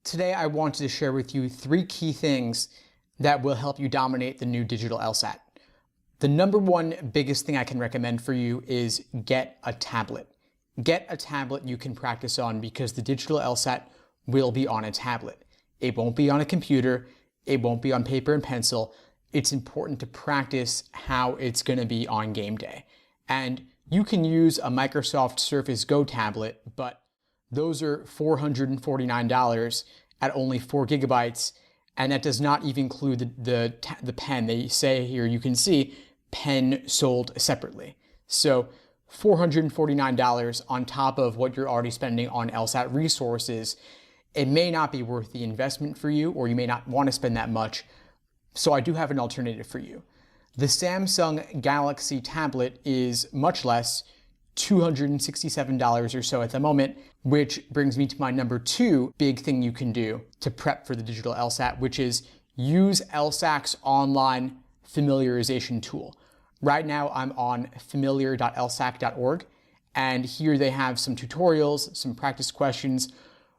Today, I wanted to share with you 3 key things that will help you dominate the new digital LSAT. The number one biggest thing I can recommend for you is get a tablet. Get a tablet you can practice on because the digital LSAT will be on a tablet. It won't be on a computer. It won't be on paper and pencil. It's important to practice how it's going to be on game day. And you can use a Microsoft Surface Go tablet, but those are $449 at only 4 gigabytes, and that does not even include the pen. They say here, you can see, pen sold separately. So $449 on top of what you're already spending on LSAT resources. It may not be worth the investment for you, or you may not want to spend that much. So I do have an alternative for you. The Samsung Galaxy tablet is much less, $267 or so at the moment, which brings me to my number 2 big thing you can do to prep for the digital LSAT, which is use LSAC's online familiarization tool. Right now I'm on familiar.lsac.org, and here they have some tutorials, some practice questions.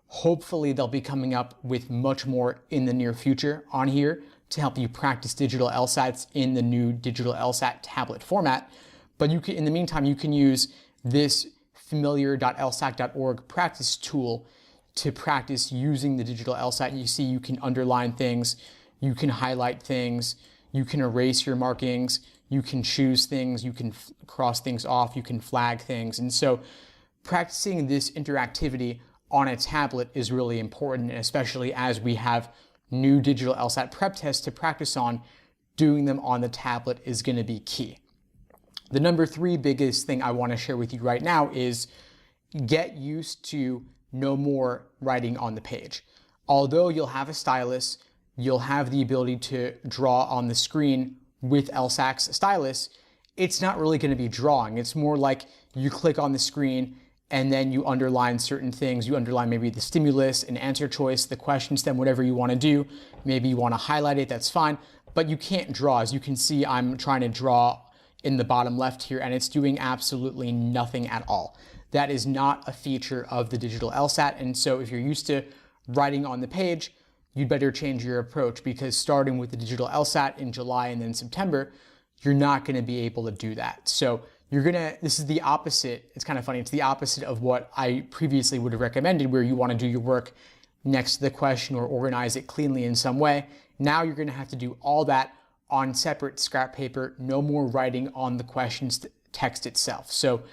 Hopefully they'll be coming up with much more in the near future on here to help you practice digital LSATs in the new digital LSAT tablet format. But you can, in the meantime, you can use this familiar.lsac.org practice tool to practice using the digital LSAT. You see, you can underline things, you can highlight things, you can erase your markings, you can choose things, you can cross things off, you can flag things. And so practicing this interactivity on a tablet is really important, especially as we have new digital LSAT prep tests to practice on. Doing them on the tablet is going to be key. The number 3 biggest thing I want to share with you right now is get used to no more writing on the page. Although you'll have a stylus, you'll have the ability to draw on the screen with LSAC's stylus, it's not really going to be drawing. It's more like you click on the screen and then you underline certain things. You underline maybe the stimulus, an answer choice, the question stem, whatever you want to do. Maybe you want to highlight it, that's fine. But you can't draw. As you can see, I'm trying to draw in the bottom left here, and it's doing absolutely nothing at all. That is not a feature of the digital LSAT, and so if you're used to writing on the page, you'd better change your approach, because starting with the digital LSAT in July and then September, you're not going to be able to do that. So this is the opposite. It's kind of funny. It's the opposite of what I previously would have recommended, where you want to do your work next to the question or organize it cleanly in some way. Now you're going to have to do all that on separate scrap paper, no more writing on the questions text itself. So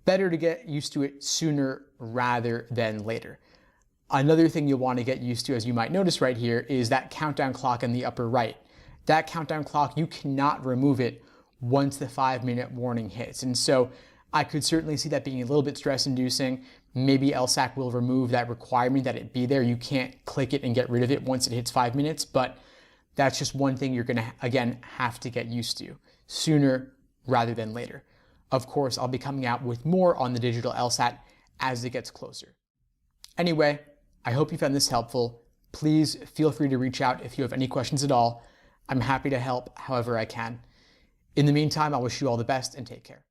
better to get used to it sooner rather than later. Another thing you'll want to get used to, as you might notice right here, is that countdown clock in the upper right. That countdown clock, you cannot remove it once the 5-minute warning hits. And so I could certainly see that being a little bit stress-inducing. Maybe LSAC will remove that requirement that it be there. You can't click it and get rid of it once it hits 5 minutes, but that's just one thing you're going to, again, have to get used to sooner rather than later. Of course, I'll be coming out with more on the digital LSAT as it gets closer. Anyway, I hope you found this helpful. Please feel free to reach out if you have any questions at all. I'm happy to help however I can. In the meantime, I wish you all the best and take care.